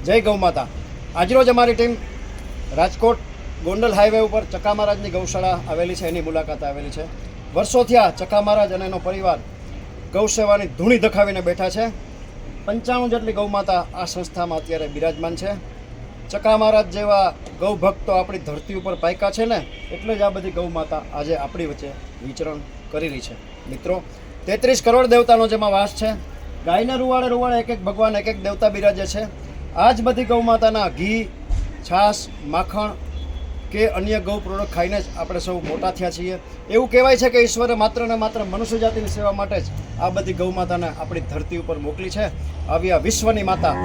જય ગૌ માતા। આજરોજ અમારી ટીમ રાજકોટ ગોંડલ હાઈવે ઉપર ચકા મહારાજની ગૌશાળા આવેલી છે, એની મુલાકાત આવેલી છે। વર્ષોથી આ ચકા મહારાજ અને એનો પરિવાર ગૌ સેવાની ધૂણી દખાવીને બેઠા છે। 95 જેટલી ગૌ માતા આ સંસ્થામાં અત્યારે બિરાજમાન છે। ચકા મહારાજ જેવા ગૌ ભક્તો આપણી ધરતી ઉપર પાયકા છે ને, એટલે જ આ બધી ગૌ માતા આજે આપણી વચ્ચે વિચરણ કરી રહી છે। મિત્રો, 33 કરોડ દેવતાનો જેમાં વાસ છે। ગાયના રૂવાડે રૂવાડે એક એક ભગવાન, એક એક દેવતા બિરાજે છે। આ જ બધી ગૌ માતાના ઘી, છાશ, માખણ કે અન્ય ગૌ પ્રોડક્ટ ખાઈને જ આપણે સૌ મોટા થયા છીએ। એવું કહેવાય છે કે ઈશ્વરે માત્ર ને માત્ર મનુષ્ય જાતિની સેવા માટે જ આ બધી ગૌ માતાને આપણી ધરતી ઉપર મોકલી છે। આવી આ વિશ્વની માતા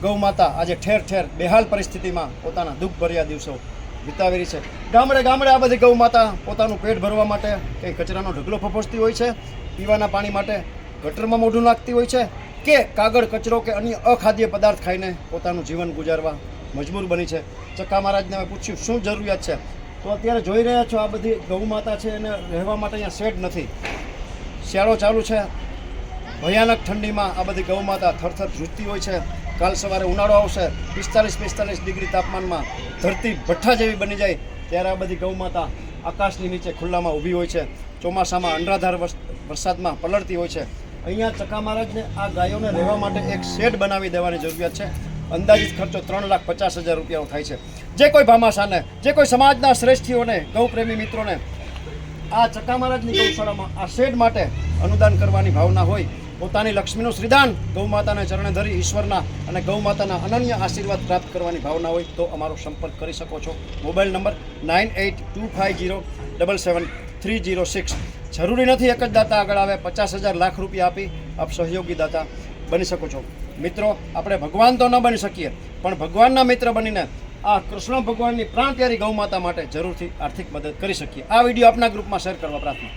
ગૌ માતા આજે ઠેર ઠેર બેહાલ પરિસ્થિતિમાં પોતાના દુઃખભર્યા દિવસો વિતાવી રહી છે। ગામડે ગામડે આ બધી ગૌ માતા પોતાનું પેટ ભરવા માટે કંઈ કચરાનો ઢગલો ફફોસતી હોય છે, પીવાના પાણી માટે ગટરમાં મોઢું નાખતી હોય છે, કે કાગળ, કચરો કે અન્ય અખાદ્ય પદાર્થ ખાઈને પોતાનું જીવન ગુજારવા મજબૂર બની છે। ચકા મહારાજને મેં પૂછ્યું શું જરૂરિયાત છે, તો અત્યારે જોઈ રહ્યા છો આ બધી ગૌ માતા છે, એને રહેવા માટે અહીંયા શેડ નથી। શિયાળો ચાલુ છે, ભયાનક ઠંડીમાં આ બધી ગૌ માતા થરથર ધ્રુજતી હોય છે। કાલ સવારે ઉનાળો આવશે, 45-45 ડિગ્રી તાપમાનમાં ધરતી ભઠ્ઠા જેવી બની જાય, ત્યારે આ બધી ગૌ માતા આકાશની નીચે ખુલ્લામાં ઊભી હોય છે। ચોમાસામાં અંડરાધાર વરસાદમાં પલળતી હોય છે। અહીંયા ચકા મહારાજને આ ગાયોને રહેવા માટે એક શેડ બનાવી દેવાની જરૂરિયાત છે। અંદાજિત ખર્ચો 3,50,000 રૂપિયાનો થાય છે। જે કોઈ ભામાશાને, જે કોઈ સમાજના શ્રેષ્ઠીઓને, ગૌપ્રેમી મિત્રોને આ ચકા મહારાજની ગૌશાળામાં આ શેડ માટે અનુદાન કરવાની ભાવના હોય, પોતાની લક્ષ્મીનું શ્રીદાન ગૌ માતાને ચરણે ધરી ઈશ્વરના અને ગૌ માતાના અનન્ય આશીર્વાદ પ્રાપ્ત કરવાની ભાવના હોય તો અમારો સંપર્ક કરી શકો છો। Mobile number 9825077306। જરૂરી નથી એક જ દાતા આગળ આવે, 50,000 લાખ રૂપિયા આપી આપ સહયોગી દાતા બની શકો છો। મિત્રો, આપણે ભગવાન તો ન બની શકીએ, પણ ભગવાનના મિત્ર બનીને આ કૃષ્ણ ભગવાનની પ્રાણ પ્યારી ગૌ માતા માટે જરૂરથી આર્થિક મદદ કરી શકીએ। આ વિડીયો આપના ગ્રુપમાં શેર કરવા પ્રાર્થના।